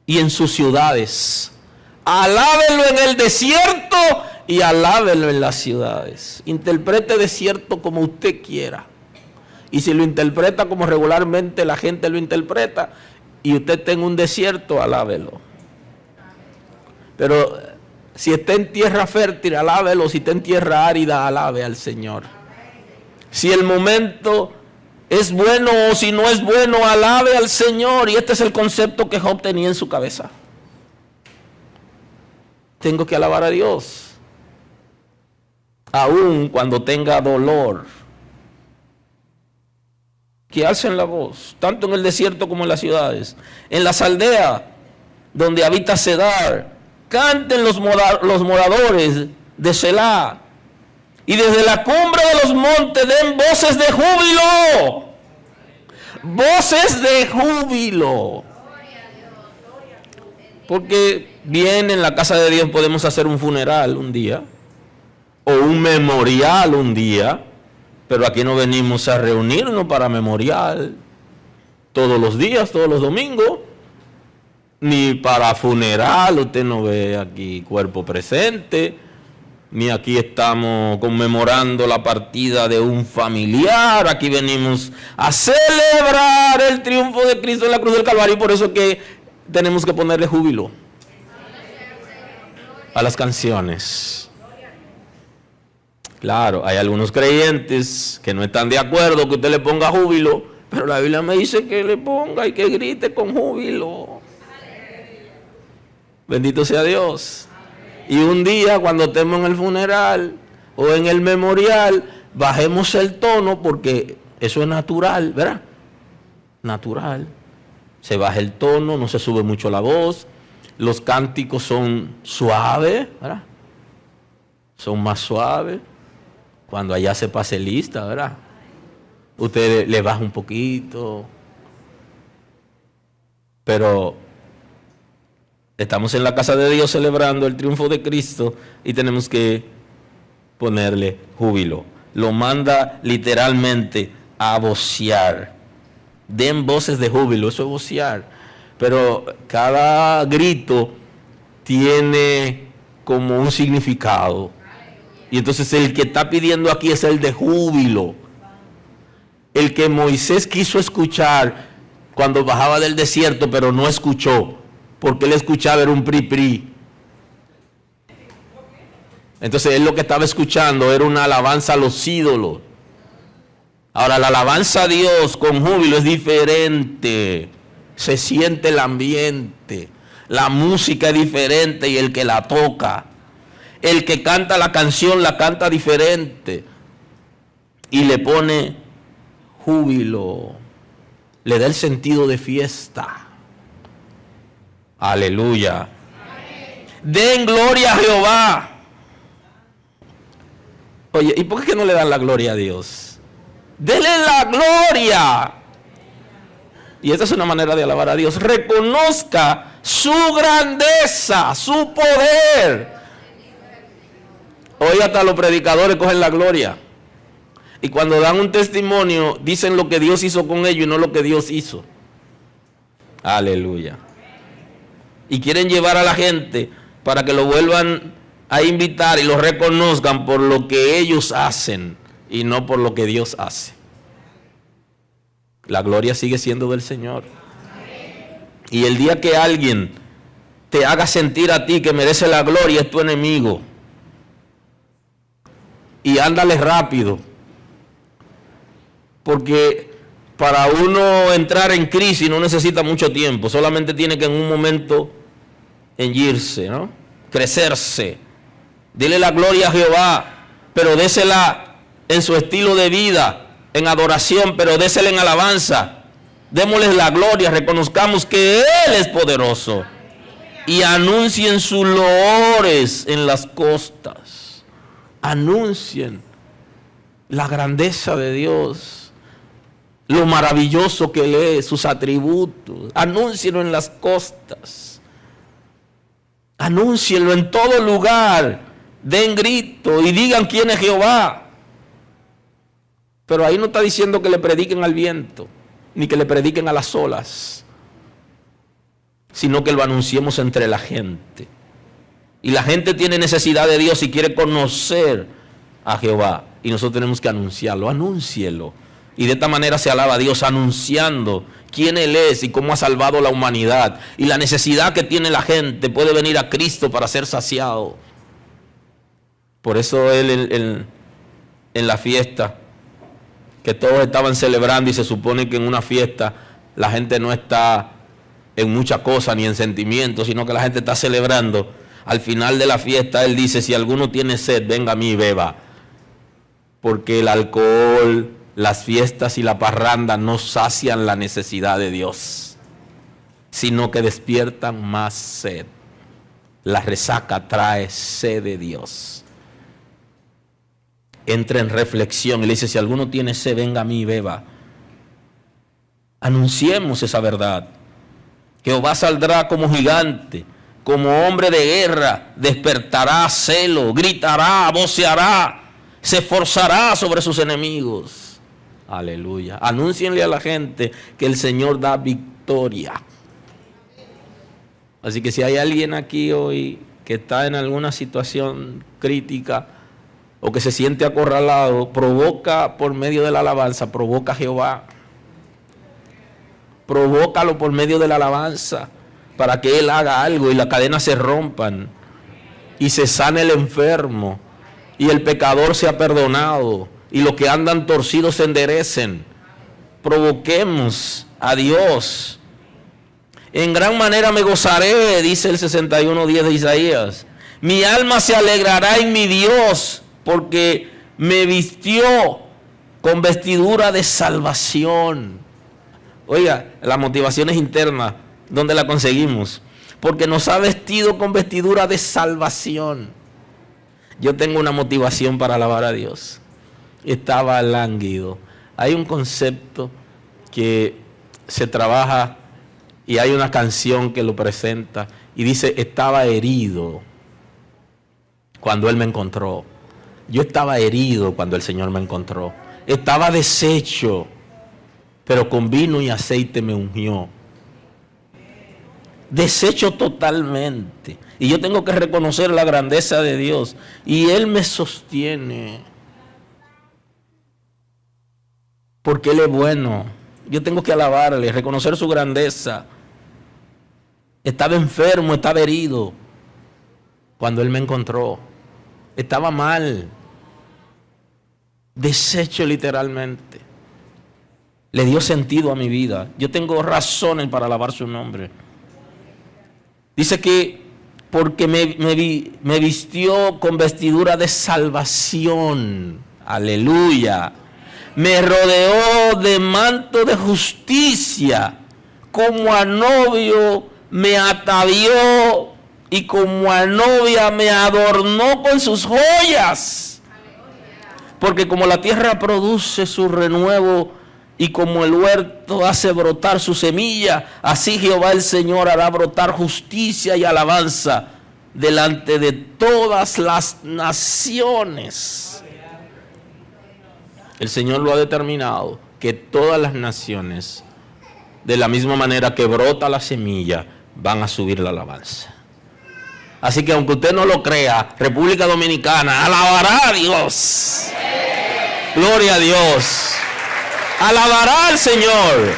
y en sus ciudades. Alábenlo en el desierto y alábenlo en las ciudades. Interprete desierto como usted quiera. Y si lo interpreta como regularmente la gente lo interpreta, y usted está en un desierto, alábelo. Pero si está en tierra fértil, alábelo. Si está en tierra árida, alabe al Señor. Si el momento es bueno o si no es bueno, alabe al Señor. Y este es el concepto que Job tenía en su cabeza. Tengo que alabar a Dios. Aún cuando tenga dolor. Que alcen la voz, tanto en el desierto como en las ciudades. En las aldeas donde habita Cedar, canten los moradores de Selah. Y desde la cumbre de los montes den voces de júbilo. Voces de júbilo. Porque bien en la casa de Dios podemos hacer un funeral un día. O un memorial un día. Pero aquí no venimos a reunirnos para memorial. Todos los días, todos los domingos. Ni para funeral, usted no ve aquí cuerpo presente, ni aquí estamos conmemorando la partida de un familiar. Aquí venimos a celebrar el triunfo de Cristo en la cruz del Calvario, y por eso que tenemos que ponerle júbilo a las canciones. Claro, hay algunos creyentes que no están de acuerdo que usted le ponga júbilo, pero la Biblia me dice que le ponga y que grite con júbilo. Bendito sea Dios. Y un día cuando estemos en el funeral o en el memorial, bajemos el tono porque eso es natural, ¿verdad? Natural. Se baja el tono, no se sube mucho la voz. Los cánticos son suaves, ¿verdad? Son más suaves. Cuando allá se pase lista, ¿verdad? Usted le baja un poquito. Pero estamos en la casa de Dios celebrando el triunfo de Cristo y tenemos que ponerle júbilo. Lo manda literalmente a vocear. Den voces de júbilo, eso es vocear. Pero cada grito tiene como un significado. Y entonces el que está pidiendo aquí es el de júbilo. El que Moisés quiso escuchar cuando bajaba del desierto, pero no escuchó. Porque él escuchaba era un pri. Entonces él lo que estaba escuchando era una alabanza a los ídolos. Ahora la alabanza a Dios con júbilo es diferente. Se siente el ambiente. La música es diferente y el que la toca. El que canta la canción la canta diferente. Y le pone júbilo. Le da el sentido de fiesta. Aleluya. Den gloria a Jehová. Oye, ¿y por qué no le dan la gloria a Dios? Denle la gloria. Y esta es una manera de alabar a Dios. Reconozca su grandeza, su poder. Hoy hasta los predicadores cogen la gloria. Y cuando dan un testimonio, dicen lo que Dios hizo con ellos y no lo que Dios hizo. Aleluya. Y quieren llevar a la gente para que lo vuelvan a invitar y lo reconozcan por lo que ellos hacen y no por lo que Dios hace. La gloria sigue siendo del Señor. Y el día que alguien te haga sentir a ti que merece la gloria es tu enemigo. Y ándale rápido. Porque para uno entrar en crisis no necesita mucho tiempo. Solamente tiene que en un momento henchirse, ¿no? Crecerse. Dile la gloria a Jehová, pero désela en su estilo de vida, en adoración, pero désela en alabanza. Démosles la gloria, reconozcamos que Él es poderoso. Y anuncien sus loores en las costas. Anuncien la grandeza de Dios, lo maravilloso que Él es, sus atributos. Anúncienlo en las costas. Anúncienlo en todo lugar. Den grito y digan quién es Jehová. Pero ahí no está diciendo que le prediquen al viento, ni que le prediquen a las olas, sino que lo anunciemos entre la gente. Y la gente tiene necesidad de Dios y quiere conocer a Jehová. Y nosotros tenemos que anunciarlo. Anúncielo. Y de esta manera se alaba a Dios anunciando quién Él es y cómo ha salvado la humanidad. Y la necesidad que tiene la gente puede venir a Cristo para ser saciado. Por eso Él en la fiesta que todos estaban celebrando, y se supone que en una fiesta la gente no está en muchas cosas ni en sentimientos, sino que la gente está celebrando. Al final de la fiesta Él dice: si alguno tiene sed, venga a mí y beba. Porque el alcohol, las fiestas y la parranda no sacian la necesidad de Dios, sino que despiertan más sed. La resaca trae sed de Dios. Entra en reflexión y le dice: si alguno tiene sed, venga a mí y beba. Anunciemos esa verdad. Jehová saldrá como gigante, como hombre de guerra, despertará celo, gritará, voceará, se esforzará sobre sus enemigos. Aleluya. Anúncienle a la gente que el Señor da victoria. Así que si hay alguien aquí hoy que está en alguna situación crítica o que se siente acorralado, provoca por medio de la alabanza, provoca a Jehová. Provócalo por medio de la alabanza para que Él haga algo y las cadenas se rompan y se sane el enfermo y el pecador sea perdonado y los que andan torcidos se enderecen. Provoquemos a Dios. En gran manera me gozaré, dice el 61:10 de Isaías. Mi alma se alegrará en mi Dios, porque me vistió con vestidura de salvación. Oiga, la motivación es interna. ¿Dónde la conseguimos? Porque nos ha vestido con vestidura de salvación. Yo tengo una motivación para alabar a Dios. Estaba lánguido. Hay un concepto que se trabaja y hay una canción que lo presenta y dice: estaba herido cuando Él me encontró. Yo estaba herido cuando el Señor me encontró. Estaba deshecho, pero con vino y aceite me ungió. Deshecho totalmente. Y yo tengo que reconocer la grandeza de Dios. Y Él me sostiene. Porque Él es bueno. Yo tengo que alabarle, reconocer su grandeza. Estaba enfermo, estaba herido cuando Él me encontró. Estaba mal. Deshecho literalmente. Le dio sentido a mi vida. Yo tengo razones para alabar su nombre. Dice que porque me vistió con vestidura de salvación. Aleluya. Me rodeó de manto de justicia. Como a novio me atavió y como a novia me adornó con sus joyas. Porque como la tierra produce su renuevo y como el huerto hace brotar su semilla, así Jehová el Señor hará brotar justicia y alabanza delante de todas las naciones. El Señor lo ha determinado, que todas las naciones, de la misma manera que brota la semilla, van a subir la alabanza. Así que aunque usted no lo crea, República Dominicana alabará a Dios. Gloria a Dios. Alabará al Señor.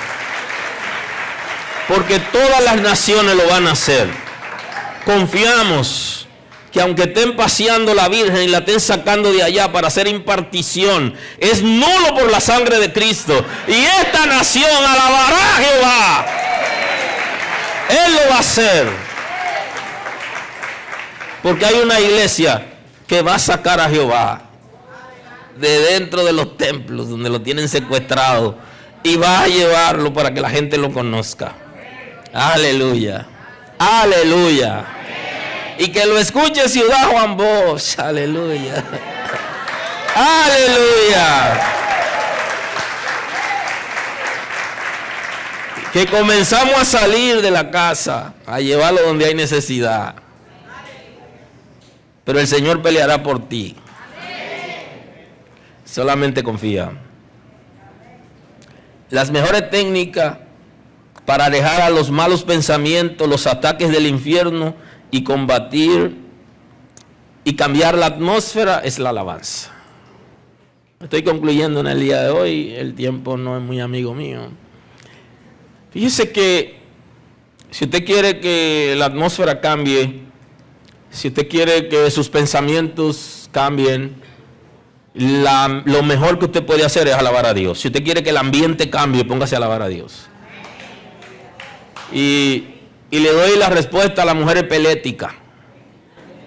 Porque todas las naciones lo van a hacer. Confiamos que aunque estén paseando la Virgen y la estén sacando de allá para hacer impartición, es nulo por la sangre de Cristo. Y esta nación alabará a Jehová. Él lo va a hacer. Porque hay una iglesia que va a sacar a Jehová de dentro de los templos donde lo tienen secuestrado y va a llevarlo para que la gente lo conozca. Aleluya. Aleluya. Y que lo escuche Ciudad Juan Bosch. Aleluya. Aleluya. Que comenzamos a salir de la casa, a llevarlo donde hay necesidad. Pero el Señor peleará por ti. Solamente confía. Las mejores técnicas para alejar a los malos pensamientos, los ataques del infierno y combatir y cambiar la atmósfera es la alabanza. Estoy concluyendo en el día de hoy. El tiempo no es muy amigo mío. Fíjese que si usted quiere que la atmósfera cambie, si usted quiere que sus pensamientos cambien, lo mejor que usted puede hacer es alabar a Dios. Si usted quiere que el ambiente cambie, póngase a alabar a Dios. Y le doy la respuesta a las mujeres peléticas.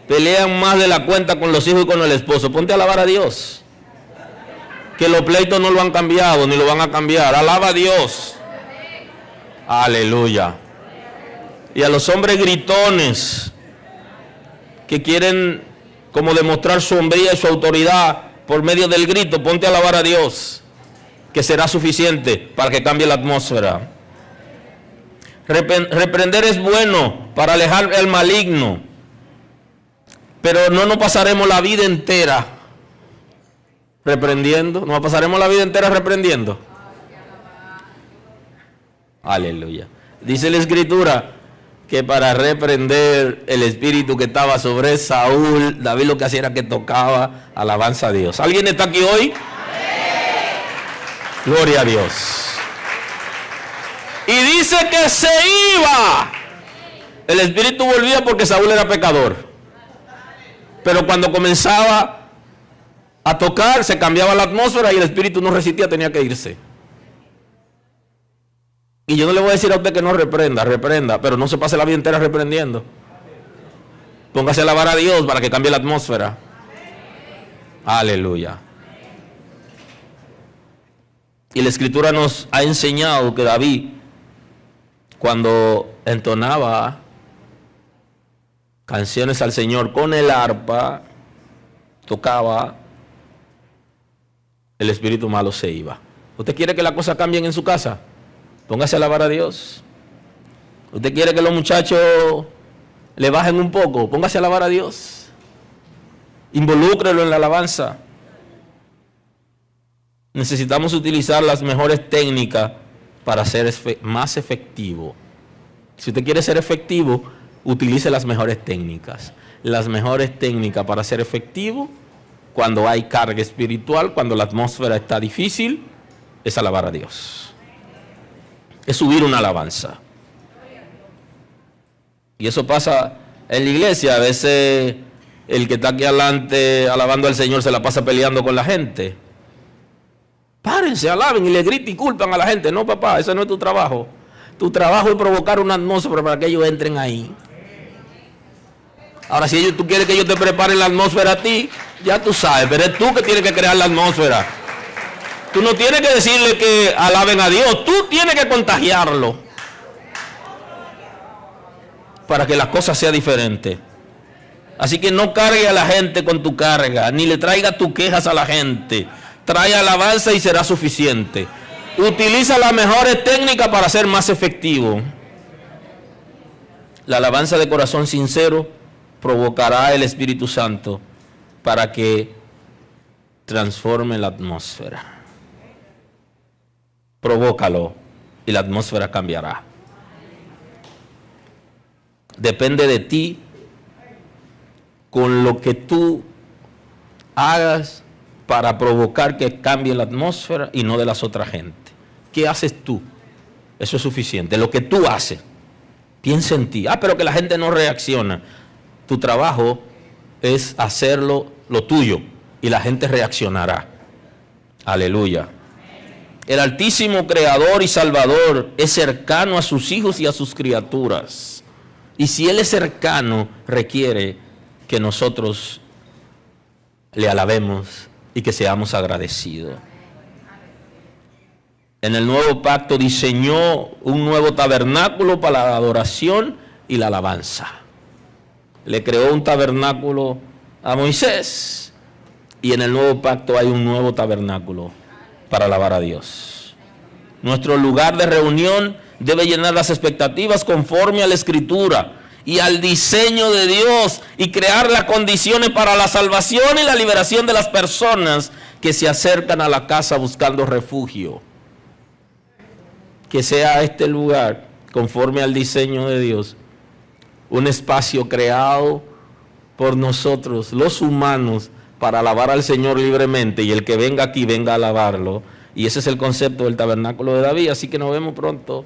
Pelean más de la cuenta con los hijos y con el esposo. Ponte a alabar a Dios. Que los pleitos no lo han cambiado, ni lo van a cambiar. Alaba a Dios. Aleluya. Y a los hombres gritones que quieren como demostrar su hombría y su autoridad por medio del grito, ponte a alabar a Dios, que será suficiente para que cambie la atmósfera. Reprender es bueno para alejar el maligno, pero no nos pasaremos la vida entera reprendiendo. ¿Nos pasaremos la vida entera reprendiendo? Aleluya. Dice la Escritura que para reprender el espíritu que estaba sobre Saúl, David lo que hacía era que tocaba alabanza a Dios. ¿Alguien está aquí hoy? Gloria a Dios. Y dice que se iba. El espíritu volvía porque Saúl era pecador. Pero cuando comenzaba a tocar, se cambiaba la atmósfera y el espíritu no resistía, tenía que irse. Y yo no le voy a decir a usted que no reprenda, pero no se pase la vida entera reprendiendo. Póngase a alabar a Dios para que cambie la atmósfera. Aleluya. Y la Escritura nos ha enseñado que David, cuando entonaba canciones al Señor con el arpa, tocaba, el espíritu malo se iba. ¿Usted quiere que las cosas cambien en su casa? Póngase a alabar a Dios. ¿Usted quiere que los muchachos le bajen un poco? Póngase a alabar a Dios. Involúcrelo en la alabanza. Necesitamos utilizar las mejores técnicas para ser más efectivo. Si usted quiere ser efectivo, utilice las mejores técnicas. Las mejores técnicas para ser efectivo, cuando hay carga espiritual, cuando la atmósfera está difícil, es alabar a Dios. Es subir una alabanza. Y eso pasa en la iglesia. A veces el que está aquí adelante alabando al Señor se la pasa peleando con la gente. Párense, alaben y le griten y culpan a la gente. No, papá, ese no es tu trabajo. Tu trabajo es provocar una atmósfera para que ellos entren ahí. Ahora, si tú quieres que ellos te preparen la atmósfera a ti, ya tú sabes, pero es tú que tienes que crear la atmósfera. Tú no tienes que decirle que alaben a Dios, tú tienes que contagiarlo para que las cosas sean diferentes. Así que no cargue a la gente con tu carga, ni le traiga tus quejas a la gente. Trae alabanza y será suficiente. Utiliza las mejores técnicas para ser más efectivo. La alabanza de corazón sincero provocará el Espíritu Santo para que transforme la atmósfera. Provócalo y la atmósfera cambiará. Depende de ti con lo que tú hagas para provocar que cambie la atmósfera y no de las otras gente. ¿Qué haces tú? Eso es suficiente. Lo que tú haces. Piensa en ti. Pero que la gente no reacciona. Tu trabajo es hacerlo lo tuyo y la gente reaccionará. Aleluya. El Altísimo Creador y Salvador es cercano a sus hijos y a sus criaturas. Y si Él es cercano, requiere que nosotros le alabemos y que seamos agradecidos. En el nuevo pacto diseñó un nuevo tabernáculo para la adoración y la alabanza. Le creó un tabernáculo a Moisés y en el nuevo pacto hay un nuevo tabernáculo para alabar a Dios. Nuestro lugar de reunión debe llenar las expectativas conforme a la Escritura y al diseño de Dios y crear las condiciones para la salvación y la liberación de las personas que se acercan a la casa buscando refugio. Que sea este lugar, conforme al diseño de Dios, un espacio creado por nosotros, los humanos, para alabar al Señor libremente, y el que venga aquí venga a alabarlo. Y ese es el concepto del tabernáculo de David. Así que nos vemos pronto.